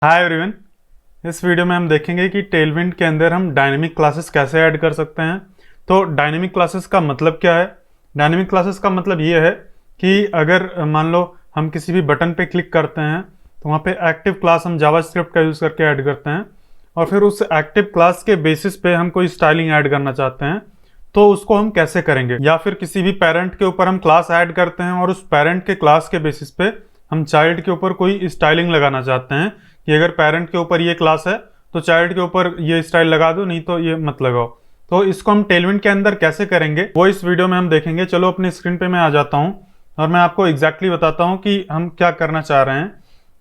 Hi everyone. इस video में हम देखेंगे कि टेलविंड के अंदर हम डायनेमिक क्लासेस कैसे ऐड कर सकते हैं। तो डायनेमिक क्लासेस का मतलब क्या है? डायनेमिक क्लासेस का मतलब ये है कि अगर मान लो हम किसी भी बटन पे क्लिक करते हैं तो वहाँ पे एक्टिव क्लास हम जावास्क्रिप्ट का यूज़ करके ऐड करते हैं और फिर उस एक्टिव क्लास के बेसिस पे हम कोई स्टाइलिंग ऐड करना चाहते हैं तो उसको हम कैसे करेंगे। या फिर किसी भी पेरेंट के ऊपर हम क्लास ऐड करते हैं और उस पेरेंट के क्लास के बेसिस पे हम चाइल्ड के ऊपर कोई स्टाइलिंग लगाना चाहते हैं कि अगर पेरेंट के ऊपर ये क्लास है तो चाइल्ड के ऊपर ये स्टाइल लगा दो, नहीं तो ये मत लगाओ। तो इसको हम टेलविंड के अंदर कैसे करेंगे वो इस वीडियो में हम देखेंगे। चलो अपनी स्क्रीन पे मैं आ जाता हूँ और मैं आपको एग्जैक्टली बताता हूँ कि हम क्या करना चाह रहे हैं।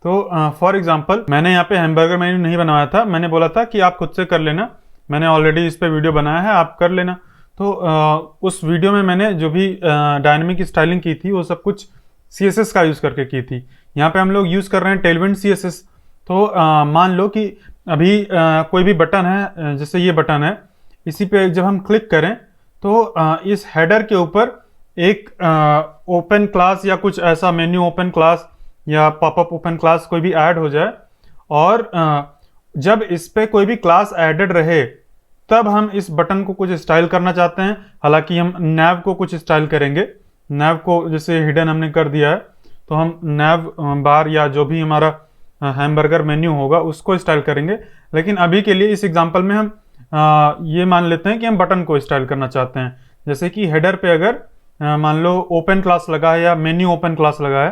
तो फॉर एग्जांपल मैंने यहाँ पे हैमबर्गर मेन्यू नहीं बनाया था, मैंने बोला था कि आप खुद से कर लेना। मैंने ऑलरेडी इस पे वीडियो बनाया है, आप कर लेना। तो उस वीडियो में मैंने जो भी डायनेमिक स्टाइलिंग की थी वो सब कुछ CSS का यूज़ करके की थी। यहाँ पे हम लोग यूज़ कर रहे हैं टेलविंड CSS। तो मान लो कि अभी कोई भी बटन है, जैसे ये बटन है, इसी पे जब हम क्लिक करें तो इस हेडर के ऊपर एक ओपन क्लास या कुछ ऐसा मेन्यू ओपन क्लास या पॉपअप ओपन क्लास कोई भी ऐड हो जाए और जब इस पे कोई भी क्लास ऐडेड रहे तब हम इस बटन को कुछ स्टाइल करना चाहते हैं। हालांकि हम नैव को कुछ स्टाइल करेंगे। नैव को जैसे हिडन हमने कर दिया है तो हम नैव बार या जो भी हमारा हैमबर्गर मेन्यू होगा उसको स्टाइल करेंगे। लेकिन अभी के लिए इस एग्जांपल में हम ये मान लेते हैं कि हम बटन को स्टाइल करना चाहते हैं। जैसे कि हेडर पे अगर मान लो ओपन क्लास लगा है या मेन्यू ओपन क्लास लगा है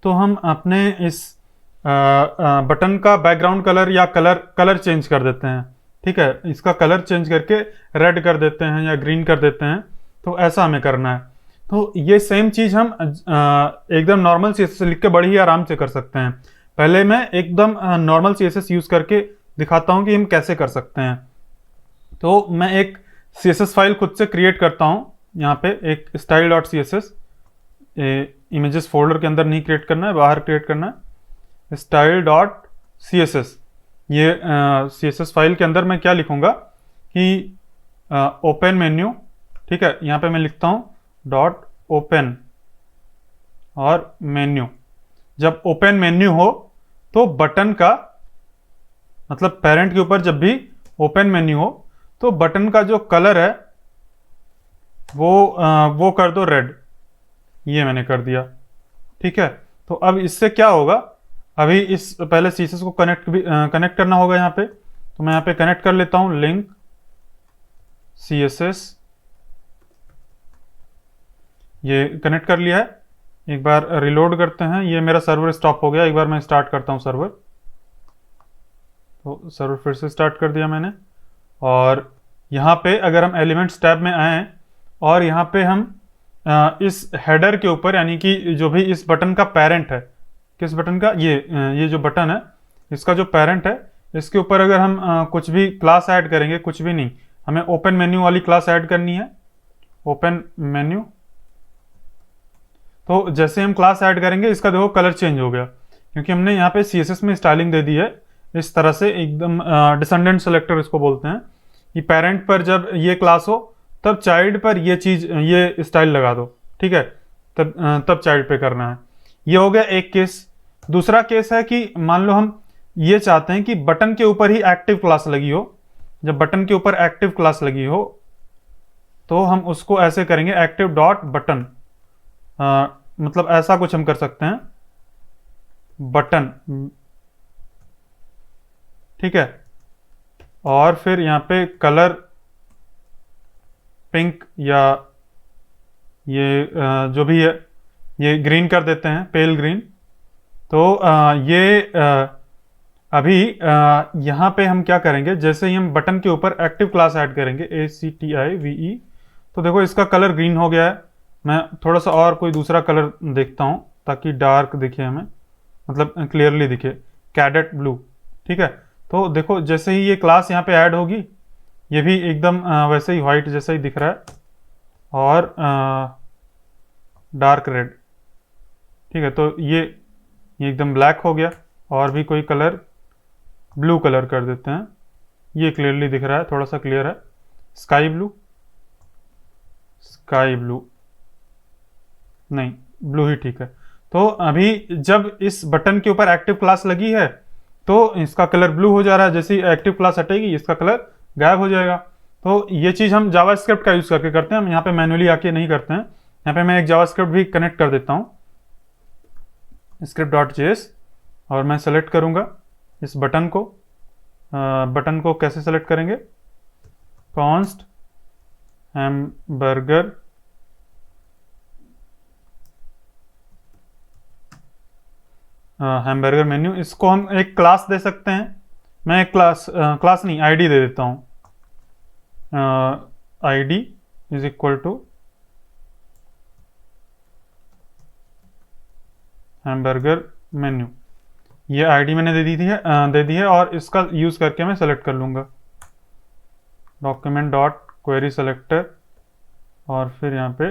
तो हम अपने इस बटन का बैकग्राउंड कलर या कलर चेंज कर देते हैं। ठीक है, इसका कलर चेंज करके रेड कर देते हैं या ग्रीन कर देते हैं। तो ऐसा हमें करना है। तो ये सेम चीज़ हम एकदम नॉर्मल CSS लिख के बड़ी ही आराम से कर सकते हैं। पहले मैं एकदम नॉर्मल CSS यूज़ करके दिखाता हूँ कि हम कैसे कर सकते हैं। तो मैं एक CSS फाइल खुद से क्रिएट करता हूँ। यहाँ पे एक style.css, इमेजेस फोल्डर के अंदर नहीं क्रिएट करना है, बाहर क्रिएट करना है। style.css ये CSS फाइल के अंदर मैं क्या लिखूँगा कि ओपन मेन्यू। ठीक है, यहाँ पे मैं लिखता हूँ डॉट ओपन और मेन्यू। जब ओपन मेन्यू हो तो बटन का मतलब पेरेंट के ऊपर जब भी ओपन मेन्यू हो तो बटन का जो कलर है वो कर दो रेड। ये मैंने कर दिया। ठीक है, तो अब इससे क्या होगा, अभी इस पहले CSS को कनेक्ट करना होगा यहाँ पे। तो मैं यहाँ पे कनेक्ट कर लेता हूँ लिंक CSS। ये कनेक्ट कर लिया है। एक बार रिलोड करते हैं। ये मेरा सर्वर स्टॉप हो गया। एक बार मैं स्टार्ट करता हूँ सर्वर। तो सर्वर फिर से स्टार्ट कर दिया मैंने। और यहाँ पे अगर हम एलिमेंट्स टैब में आए और यहाँ पे हम इस हेडर के ऊपर यानी कि जो भी इस बटन का पेरेंट है, किस बटन का, ये जो बटन है इसका जो पेरेंट है, इसके ऊपर अगर हम कुछ भी क्लास ऐड करेंगे, कुछ भी नहीं, हमें ओपन मेन्यू वाली क्लास ऐड करनी है। Open menu. तो जैसे हम क्लास ऐड करेंगे इसका देखो कलर चेंज हो गया क्योंकि हमने यहाँ पे CSS में स्टाइलिंग दे दी है इस तरह से, एकदम डिसेंडेंट सेलेक्टर इसको बोलते हैं कि पेरेंट पर जब ये क्लास हो तब चाइल्ड पर ये चीज ये स्टाइल लगा दो। ठीक है, तब चाइल्ड पे करना है। ये हो गया एक केस। दूसरा केस है कि मान लो हम ये चाहते हैं कि बटन के ऊपर ही एक्टिव क्लास लगी हो। जब बटन के ऊपर एक्टिव क्लास लगी हो तो हम उसको ऐसे करेंगे एक्टिव डॉट बटन। मतलब ऐसा कुछ हम कर सकते हैं बटन। ठीक है, और फिर यहाँ पे कलर पिंक या ये जो भी है ये ग्रीन कर देते हैं, पेल ग्रीन। तो ये अभी यहाँ पे हम क्या करेंगे, जैसे ही हम बटन के ऊपर एक्टिव क्लास ऐड करेंगे ACTIVE, तो देखो इसका कलर ग्रीन हो गया है। मैं थोड़ा सा और कोई दूसरा कलर देखता हूँ ताकि डार्क दिखे हमें, मतलब क्लियरली दिखे, कैडेट ब्लू। ठीक है, तो देखो जैसे ही ये क्लास यहाँ पे ऐड होगी ये भी एकदम वैसे ही व्हाइट जैसा ही दिख रहा है और डार्क रेड। ठीक है, तो ये एकदम ब्लैक हो गया। और भी कोई कलर ब्लू कलर कर देते हैं, ये क्लियरली दिख रहा है, थोड़ा सा क्लियर है। स्काई ब्लू, स्काई ब्लू नहीं, ब्लू ही ठीक है। तो अभी जब इस बटन के ऊपर एक्टिव क्लास लगी है तो इसका कलर ब्लू हो जा रहा है, जैसे ही एक्टिव क्लास हटेगी इसका कलर गायब हो जाएगा। तो ये चीज़ हम जावास्क्रिप्ट का यूज़ करके करते हैं, हम यहाँ पे मैनुअली आके नहीं करते हैं। यहाँ पे मैं एक जावास्क्रिप्ट भी कनेक्ट कर देता हूँ, script.js, और मैं सेलेक्ट करूँगा इस बटन को। बटन को कैसे सेलेक्ट करेंगे, कॉन्स्ट हैमबर्गर हैमबर्गर मेन्यू, इसको हम एक क्लास दे सकते हैं। मैं एक क्लास नहीं, आईडी दे देता हूँ। ID is equal to hamburger menu, ये आईडी मैंने दे दी है और इसका यूज करके मैं सेलेक्ट कर लूँगा डॉक्यूमेंट डॉट क्वेरी सेलेक्टर, और फिर यहाँ पे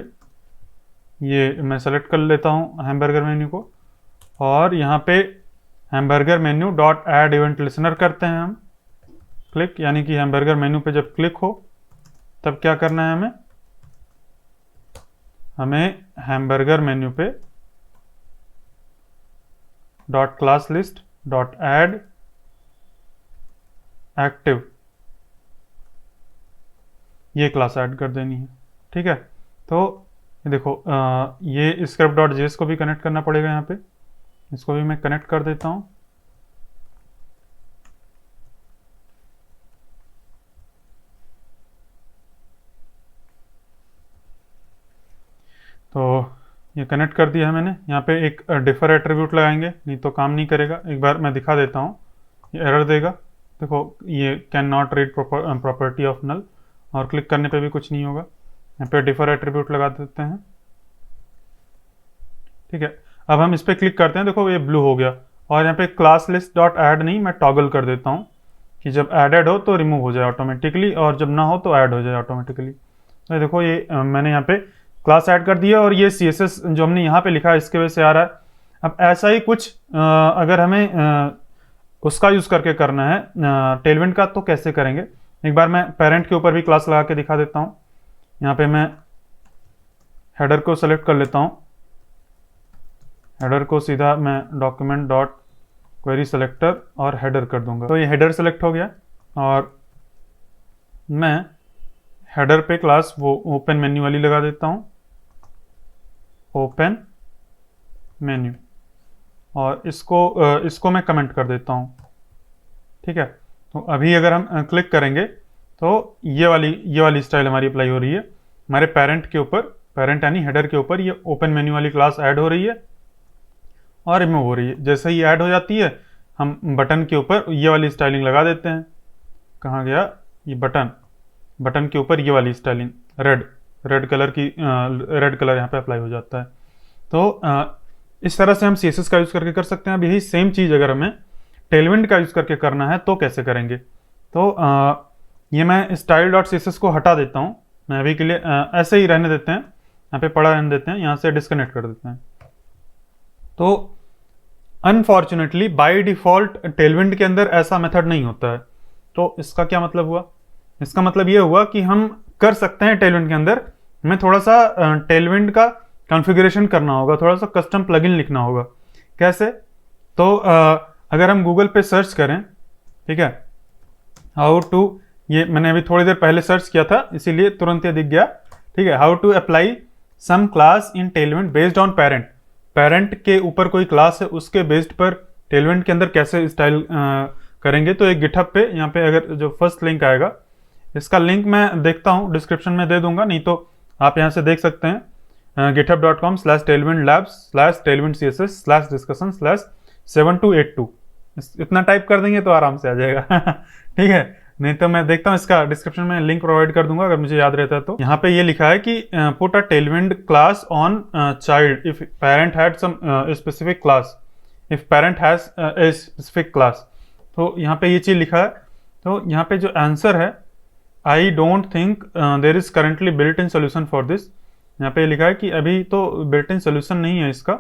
ये मैं सेलेक्ट कर लेता हूँ हैमबर्गर मेन्यू को, और यहाँ पे hamburger menu dot add event listener करते हैं हम क्लिक, यानी कि हैमबर्गर मेन्यू पे जब क्लिक हो तब क्या करना है, हमें हैमबर्गर मेन्यू पे dot class list dot add active ये क्लास ऐड कर देनी है। ठीक है, तो देखो ये स्क्रिप्ट डॉट जेएस को भी कनेक्ट करना पड़ेगा, यहाँ पे इसको भी मैं कनेक्ट कर देता हूँ। तो ये कनेक्ट कर दिया है मैंने। यहाँ पे एक डिफर एट्रीब्यूट लगाएंगे, नहीं तो काम नहीं करेगा। एक बार मैं दिखा देता हूँ, ये एरर देगा। देखो ये can not read property of null, और क्लिक करने पे भी कुछ नहीं होगा। यहाँ पे डिफर एट्रीब्यूट लगा देते हैं। ठीक है, अब हम इस पर क्लिक करते हैं, देखो ये ब्लू हो गया। और यहाँ पे क्लास लिस्ट डॉट ऐड नहीं, मैं टॉगल कर देता हूँ कि जब एडेड हो तो रिमूव हो जाए ऑटोमेटिकली, और जब ना हो तो ऐड हो जाए ऑटोमेटिकली। तो देखो ये मैंने यहाँ पे क्लास ऐड कर दिया, और ये CSS जो हमने यहाँ पे लिखा है इसके वजह से आ रहा है। अब ऐसा ही कुछ अगर हमें उसका यूज़ करके करना है टेलविंड का, तो कैसे करेंगे। एक बार मैं पेरेंट के ऊपर भी क्लास लगा के दिखा देता हूँ। यहाँ पे मैं हेडर को सेलेक्ट कर लेता हूँ, हेडर को सीधा मैं डॉक्यूमेंट डॉट क्वेरी सेलेक्टर और हेडर कर दूंगा। तो ये हेडर सेलेक्ट हो गया, और मैं हेडर पे क्लास वो ओपन मेन्यू वाली लगा देता हूँ, ओपन मेन्यू, और इसको मैं कमेंट कर देता हूँ। ठीक है, तो अभी अगर हम क्लिक करेंगे तो ये वाली स्टाइल हमारी अप्लाई हो रही है। हमारे पेरेंट के ऊपर, पेरेंट यानी हेडर के ऊपर ये ओपन मेन्यू वाली क्लास ऐड हो रही है और रिमूव हो रही है। जैसे ही ऐड हो जाती है हम बटन के ऊपर ये वाली स्टाइलिंग लगा देते हैं। कहाँ गया ये बटन के ऊपर ये वाली स्टाइलिंग, रेड कलर यहाँ पे अप्लाई हो जाता है। तो इस तरह से हम CSS का यूज़ करके कर सकते हैं। अब यही सेम चीज़ अगर हमें टेलविंड का यूज़ करके करना है तो कैसे करेंगे। तो ये मैं स्टाइल डॉट CSS को हटा देता हूँ, मैं अभी के लिए ऐसे ही रहने देते हैं, यहाँ पे पड़ा रहने देते हैं, यहाँ से डिस्कनेक्ट कर देते हैं। तो अनफॉर्चुनेटली बाय डिफॉल्ट टेलविंड के अंदर ऐसा मेथड नहीं होता है। तो इसका क्या मतलब हुआ, इसका मतलब ये हुआ कि हम कर सकते हैं टेलविंड के अंदर, हमें थोड़ा सा टेलविंड का कॉन्फ़िगरेशन करना होगा, थोड़ा सा कस्टम प्लगइन लिखना होगा। कैसे, तो अगर हम गूगल पे सर्च करें, ठीक है, हाउ टू, ये मैंने अभी थोड़ी देर पहले सर्च किया था इसीलिए तुरंत ये दिख गया। ठीक है, how to apply some class in Tailwind based on parent, parent के ऊपर कोई क्लास है उसके बेस्ड पर टेलविंड के अंदर कैसे स्टाइल करेंगे। तो एक गिटहब पे, यहाँ पे अगर जो फर्स्ट लिंक आएगा, इसका लिंक मैं देखता हूँ डिस्क्रिप्शन में दे दूंगा, नहीं तो आप यहाँ से देख सकते हैं github.com/tailwindlabs/tailwindcss/discussion/7282 इतना टाइप कर देंगे तो आराम से आ जाएगा। ठीक है, नहीं तो मैं देखता हूँ, इसका डिस्क्रिप्शन में लिंक प्रोवाइड कर दूंगा अगर मुझे याद रहता है। तो यहाँ पे ये लिखा है कि put a Tailwind class on child if parent had some specific class, if parent has a specific class. तो यहाँ पे ये चीज़ लिखा है। तो यहाँ पे जो आंसर है, I don't think there is currently built in solution for this. यहाँ पे लिखा है कि अभी तो बिल्ट इन सोल्यूशन नहीं है इसका,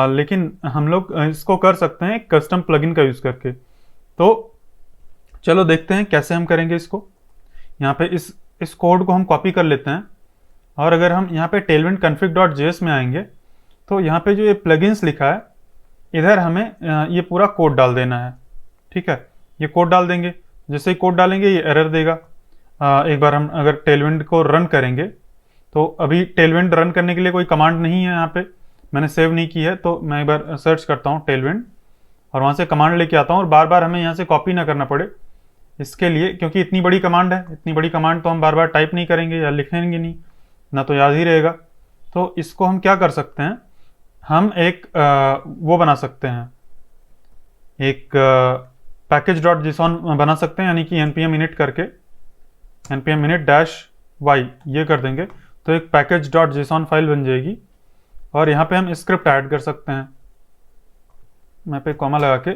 लेकिन हम लोग इसको कर सकते हैं कस्टम प्लगइन का यूज़ करके। तो चलो देखते हैं कैसे हम करेंगे इसको। यहाँ पे इस कोड को हम कॉपी कर लेते हैं, और अगर हम यहाँ पे tailwind config.js में आएंगे तो यहाँ पे जो ये प्लगइन्स लिखा है, इधर हमें ये पूरा कोड डाल देना है। ठीक है, ये कोड डाल देंगे। जैसे ही कोड डालेंगे ये एरर देगा। एक बार हम अगर टेलविंड को रन करेंगे, तो अभी टेलविंड रन करने के लिए कोई कमांड नहीं है, यहाँ पे मैंने सेव नहीं की है, तो मैं एक बार सर्च करता हूँ टेलविंड और वहाँ से कमांड लेके आता हूँ। और बार बार हमें यहाँ से कॉपी ना करना पड़े इसके लिए, क्योंकि इतनी बड़ी कमांड है, इतनी बड़ी कमांड तो हम बार बार टाइप नहीं करेंगे या लिखेंगे नहीं, ना तो याद ही रहेगा। तो इसको हम क्या कर सकते हैं, हम एक वो बना सकते हैं, एक पैकेज डॉट जेसॉन बना सकते हैं, यानी कि npm init करके npm init -y ये कर देंगे तो एक पैकेज डॉट जेसॉन फाइल बन जाएगी। और यहाँ पे हम स्क्रिप्ट ऐड कर सकते हैं। मैं पे कॉमा लगा के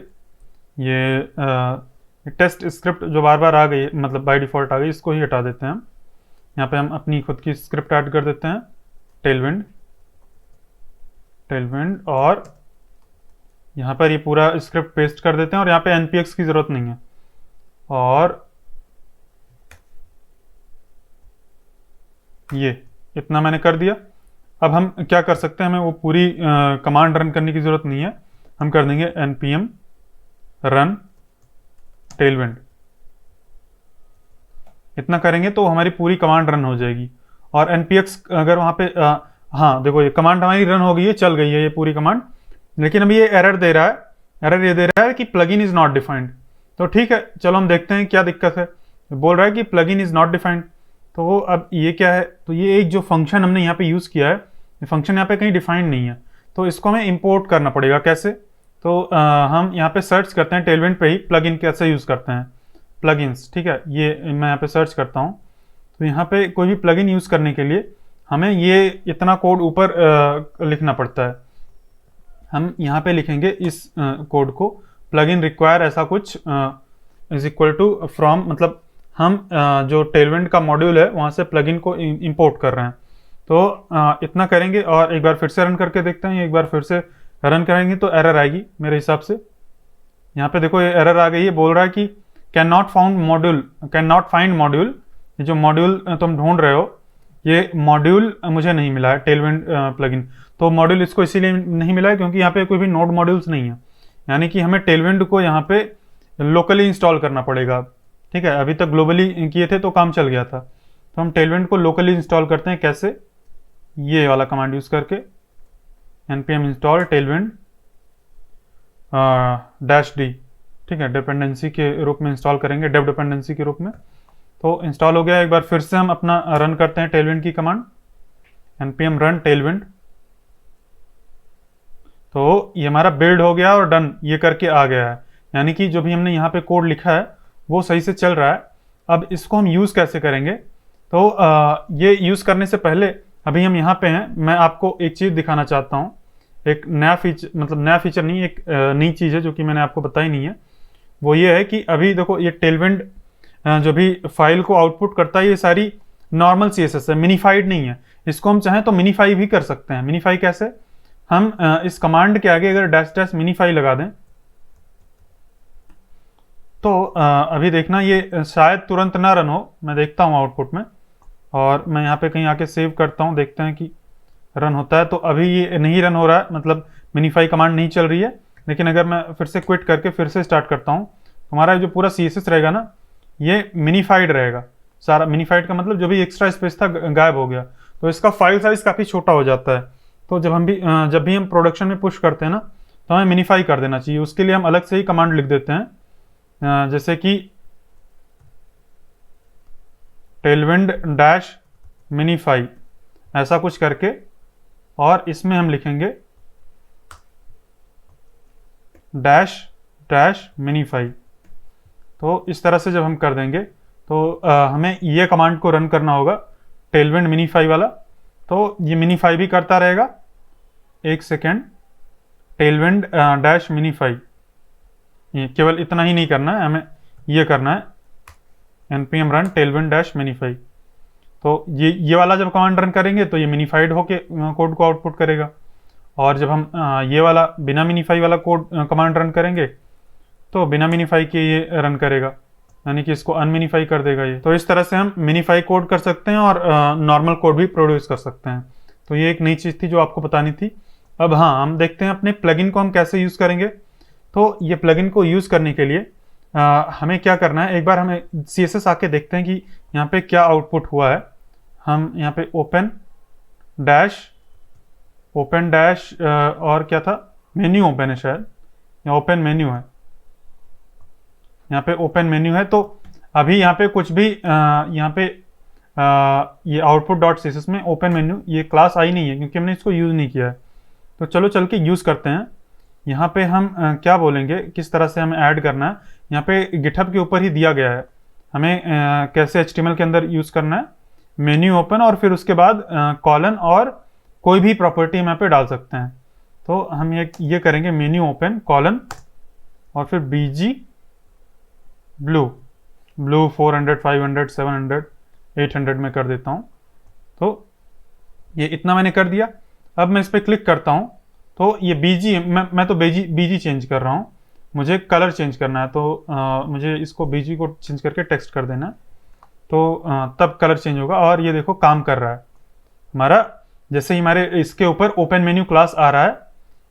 ये टेस्ट स्क्रिप्ट जो बार बार आ गई, मतलब बाय डिफ़ॉल्ट आ गई, इसको ही हटा देते हैं हम। यहाँ पे हम अपनी खुद की स्क्रिप्ट ऐड कर देते हैं, टेलविंड और यहाँ पर ये पूरा स्क्रिप्ट पेस्ट कर देते हैं और यहाँ पे npx की ज़रूरत नहीं है। और ये इतना मैंने कर दिया। अब हम क्या कर सकते हैं, हमें वो पूरी कमांड रन करने की ज़रूरत नहीं है, हम कर देंगे npm रन टेलविंड। इतना करेंगे तो हमारी पूरी कमांड रन हो जाएगी। और npx अगर वहाँ पे हाँ देखो ये कमांड हमारी रन हो गई है, चल गई है ये पूरी कमांड, लेकिन अभी ये एरर दे रहा है। एरर ये दे रहा है कि प्लगइन इज नॉट डिफाइंड। तो ठीक है, चलो हम देखते हैं क्या दिक्कत है। बोल रहा है कि प्लगइन इज नॉट डिफाइंड। तो अब ये क्या है, तो ये एक जो फंक्शन हमने यहाँ पे यूज़ किया है, ये फंक्शन यहाँ पे कहीं डिफाइंड नहीं है, तो इसको हमें इंपोर्ट करना पड़ेगा। कैसे, तो हम यहाँ पे सर्च करते हैं टेलविंड पे ही प्लगइन कैसे यूज़ करते हैं, प्लगइन्स। ठीक है, ये मैं यहाँ पे सर्च करता हूँ। तो यहाँ पे कोई भी प्लगइन यूज़ करने के लिए हमें ये इतना कोड ऊपर लिखना पड़ता है। हम यहाँ पे लिखेंगे इस कोड को, प्लगइन रिक्वायर ऐसा कुछ इज इक्वल टू फ्रॉम, मतलब हम जो टेलविंड का मॉड्यूल है वहाँ से प्लगइन को इंपोर्ट कर रहे हैं। तो इतना करेंगे और एक बार फिर से रन करके देखते हैं। एक बार फिर से रन करेंगे तो एरर आएगी मेरे हिसाब से। यहाँ पे देखो ये एरर आ गई है, बोल रहा है कि कैन नॉट फाइंड मॉड्यूल। ये जो मॉड्यूल तुम ढूंढ रहे हो, ये मॉड्यूल मुझे नहीं मिला है, टेलविंड प्लगइन। तो मॉड्यूल इसको इसीलिए नहीं मिला है क्योंकि यहाँ पे कोई भी नोड मॉड्यूल्स नहीं है, यानी कि हमें टेलविंड को यहाँ पे लोकली इंस्टॉल करना पड़ेगा। ठीक है, अभी तक ग्लोबली किए थे तो काम चल गया था, तो हम टेलविंड को लोकली इंस्टॉल करते हैं। कैसे, ये वाला कमांड यूज करके npm install tailwind -d। ठीक है, डिपेंडेंसी के रूप में इंस्टॉल करेंगे, डेव डिपेंडेंसी के रूप में। तो इंस्टॉल हो गया। एक बार फिर से हम अपना रन करते हैं टेलविंड की कमांड, npm रन टेलविंड। तो ये हमारा बिल्ड हो गया और डन ये करके आ गया है, यानी कि जो भी हमने यहाँ पे कोड लिखा है वो सही से चल रहा है। अब इसको हम यूज़ कैसे करेंगे, तो ये यूज़ करने से पहले अभी हम यहाँ पे हैं, मैं आपको एक चीज़ दिखाना चाहता हूँ। एक नया फीचर, मतलब नया फीचर नहीं, एक नई चीज़ है जो कि मैंने आपको बताई नहीं है। वो ये है कि अभी देखो ये टेलविंड जो भी फाइल को आउटपुट करता है ये सारी नॉर्मल CSS है, मिनीफाइड नहीं है। इसको हम चाहें तो मिनीफाई भी कर सकते हैं। मिनीफाई कैसे, हम इस कमांड के आगे अगर डैश मिनीफाई लगा दें तो अभी देखना ये शायद तुरंत ना रन हो, मैं देखता हूँ आउटपुट में। और मैं यहाँ पे कहीं आके सेव करता हूँ, देखते हैं कि रन होता है। तो अभी ये नहीं रन हो रहा है, मतलब मिनीफाई कमांड नहीं चल रही है। लेकिन अगर मैं फिर से क्विट करके फिर से स्टार्ट करता हूँ, हमारा जो पूरा CSS रहेगा ना, ये मिनीफाइड रहेगा सारा। मिनीफाइड का मतलब जो भी एक्स्ट्रा स्पेस था गायब हो गया, तो इसका फाइल साइज काफ़ी छोटा हो जाता है। तो जब भी हम प्रोडक्शन में पुश करते हैं ना, तो हमें मिनीफाई कर देना चाहिए। उसके लिए हम अलग से ही कमांड लिख देते हैं, जैसे कि टेलविंड -मिनीफाई ऐसा कुछ करके, और इसमें हम लिखेंगे -मिनीफाई। तो इस तरह से जब हम कर देंगे तो हमें ये कमांड को रन करना होगा, टेलविंड मिनीफाई वाला। तो ये मिनीफाई भी करता रहेगा। एक सेकेंड, टेलविंड -मिनीफाई, ये केवल इतना ही नहीं करना है, हमें ये करना है npm रन टेलविंड -मिनीफाई। तो ये वाला जब कमांड रन करेंगे तो ये मिनीफाइड होके कोड को आउटपुट करेगा। और जब हम ये वाला बिना मिनीफाई वाला कोड कमांड रन करेंगे तो बिना मिनीफाई के ये रन करेगा, यानी कि इसको अनमिनीफाई कर देगा ये। तो इस तरह से हम मिनीफाई कोड कर सकते हैं और नॉर्मल कोड भी प्रोड्यूस कर सकते हैं। तो ये एक नई चीज़ थी जो आपको बतानी थी। अब हाँ, हम देखते हैं अपने प्लगइन को हम कैसे यूज़ करेंगे। तो ये प्लगइन को यूज़ करने के लिए हमें क्या करना है, एक बार हमें CSS आके देखते हैं कि यहाँ पे क्या आउटपुट हुआ है। हम यहाँ पे ओपन डैश और क्या था, मेन्यू ओपन है शायद, या ओपन मेन्यू है, यहाँ पे ओपन मेन्यू है। तो अभी यहाँ पे कुछ भी यहाँ पे ये आउटपुट डॉट CSS में ओपन मेन्यू ये क्लास आई नहीं है क्योंकि हमने इसको यूज़ नहीं किया है। तो चलो चल के यूज़ करते हैं। यहाँ पे हम क्या बोलेंगे, किस तरह से हमें ऐड करना है, यहाँ पे गिटहब के ऊपर ही दिया गया है हमें कैसे HTML के अंदर यूज़ करना है। मेन्यू ओपन और फिर उसके बाद कॉलन और कोई भी प्रॉपर्टी हम यहाँ पे डाल सकते हैं। तो हम ये करेंगे मेन्यू ओपन कॉलन और फिर BG ब्लू 400 500 700 800 में कर देता हूँ। तो ये इतना मैंने कर दिया। अब मैं इस पर क्लिक करता हूँ तो ये BG मैं तो BG चेंज कर रहा हूँ, मुझे कलर चेंज करना है। तो मुझे इसको BG को चेंज करके टेक्स्ट कर देना है। तो तब कलर चेंज होगा और ये देखो काम कर रहा है हमारा। जैसे ही हमारे इसके ऊपर ओपन मेन्यू क्लास आ रहा है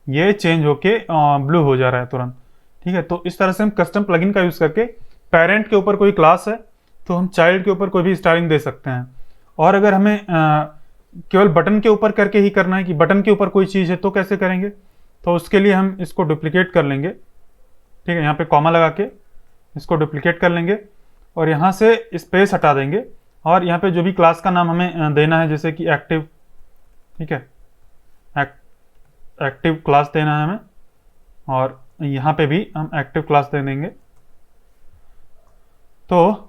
ये चेंज होके ब्लू हो जा रहा है तुरंत। ठीक है, तो इस तरह से हम कस्टम प्लगइन का यूज़ करके पेरेंट के ऊपर कोई क्लास है तो हम चाइल्ड के ऊपर कोई भी स्टाइलिंग दे सकते हैं। और अगर हमें केवल बटन के ऊपर करके ही करना है कि बटन के ऊपर कोई चीज़ है तो कैसे करेंगे, तो उसके लिए हम इसको डुप्लीकेट कर लेंगे। ठीक है, यहाँ पे कॉमा लगा के इसको डुप्लीकेट कर लेंगे और यहाँ से स्पेस हटा देंगे और यहाँ पे जो भी क्लास का नाम हमें देना है जैसे कि एक्टिव, ठीक है, एक्टिव क्लास देना है हमें और यहाँ पे भी हम एक्टिव क्लास दे देंगे। तो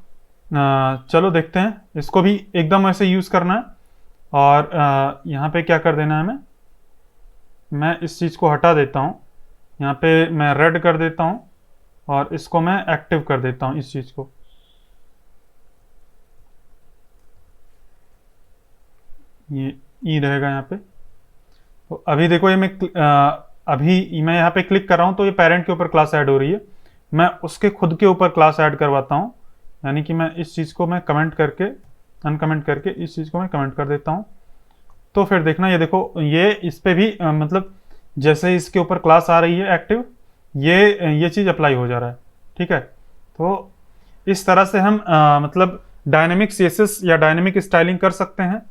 चलो देखते हैं, इसको भी एकदम ऐसे यूज़ करना है और यहाँ पे क्या कर देना है हमें, मैं इस चीज़ को हटा देता हूँ, यहाँ पे मैं रेड कर देता हूँ और इसको मैं एक्टिव कर देता हूँ इस चीज़ को। ये ई रहेगा यहाँ पे। तो अभी देखो ये अभी मैं यहाँ पे क्लिक कर रहा हूँ तो ये पेरेंट के ऊपर क्लास ऐड हो रही है। मैं उसके खुद के ऊपर क्लास ऐड करवाता हूँ, यानी कि मैं इस चीज़ को मैं कमेंट करके अनकमेंट करके इस चीज़ को मैं कमेंट कर देता हूँ। तो फिर देखना ये देखो ये इस पे भी मतलब जैसे इसके ऊपर क्लास आ रही है एक्टिव ये चीज़ अप्लाई हो जा रहा है। ठीक है, तो इस तरह से हम मतलब डायनेमिक CSS या डायनेमिक स्टाइलिंग कर सकते हैं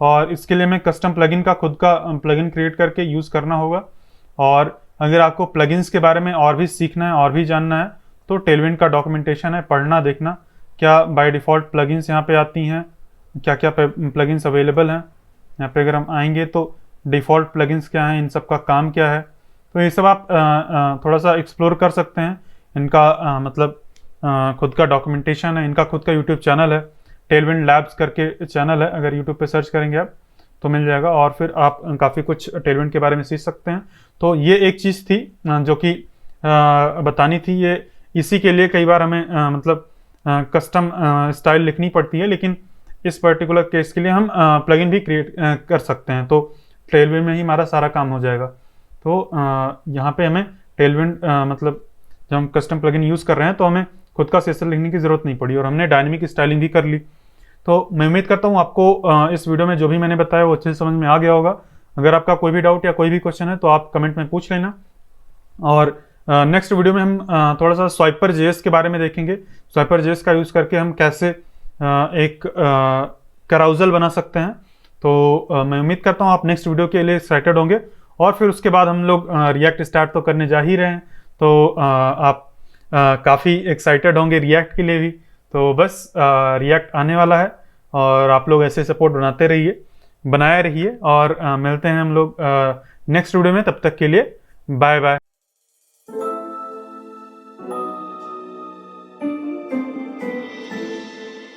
और इसके लिए हमें कस्टम प्लगइन का खुद का प्लगइन क्रिएट करके यूज़ करना होगा। और अगर आपको प्लगइन्स के बारे में और भी सीखना है और भी जानना है तो टेलविंड का डॉक्यूमेंटेशन है, पढ़ना देखना क्या बाय डिफ़ॉल्ट प्लगइन्स यहाँ पे आती हैं, क्या क्या प्लगइन्स अवेलेबल हैं। यहाँ पे अगर हम आएंगे तो डिफ़ॉल्ट प्लगइन्स क्या हैं, इन सब का काम क्या है, तो ये सब आप थोड़ा सा एक्सप्लोर कर सकते हैं। इनका मतलब खुद का डॉक्यूमेंटेशन है, इनका खुद का यूट्यूब चैनल है, टेलविंड लैब्स करके चैनल है, अगर यूट्यूब पे सर्च करेंगे आप तो मिल जाएगा और फिर आप काफ़ी कुछ टेलविंड के बारे में सीख सकते हैं। तो ये एक चीज़ थी जो कि बतानी थी। ये इसी के लिए कई बार हमें मतलब कस्टम स्टाइल लिखनी पड़ती है, लेकिन इस पर्टिकुलर केस के लिए हम प्लगइन भी क्रिएट कर सकते हैं। तो टेलविंड में ही हमारा सारा काम हो जाएगा। तो यहाँ पे हमें टेलविंड मतलब जब हम कस्टम प्लगइन यूज़ कर रहे हैं तो हमें खुद का CSS लिखने की ज़रूरत नहीं पड़ी और हमने डायनेमिक स्टाइलिंग भी कर ली। तो मैं उम्मीद करता हूँ आपको इस वीडियो में जो भी मैंने बताया वो अच्छे से समझ में आ गया होगा। अगर आपका कोई भी डाउट या कोई भी क्वेश्चन है तो आप कमेंट में पूछ लेना। और नेक्स्ट वीडियो में हम थोड़ा सा स्वाइपर JS के बारे में देखेंगे। स्वाइपर JS का यूज़ करके हम कैसे एक कैराउजल बना सकते हैं। तो मैं उम्मीद करता हूँ आप नेक्स्ट वीडियो के लिए एक्साइटेड होंगे और फिर उसके बाद हम लोग रिएक्ट स्टार्ट तो करने जा ही रहे हैं। तो आप काफ़ी एक्साइटेड होंगे रिएक्ट के लिए भी। तो बस रिएक्ट आने वाला है और आप लोग ऐसे सपोर्ट बनाए रहिए और मिलते हैं हम लोग नेक्स्ट वीडियो में। तब तक के लिए बाय बाय।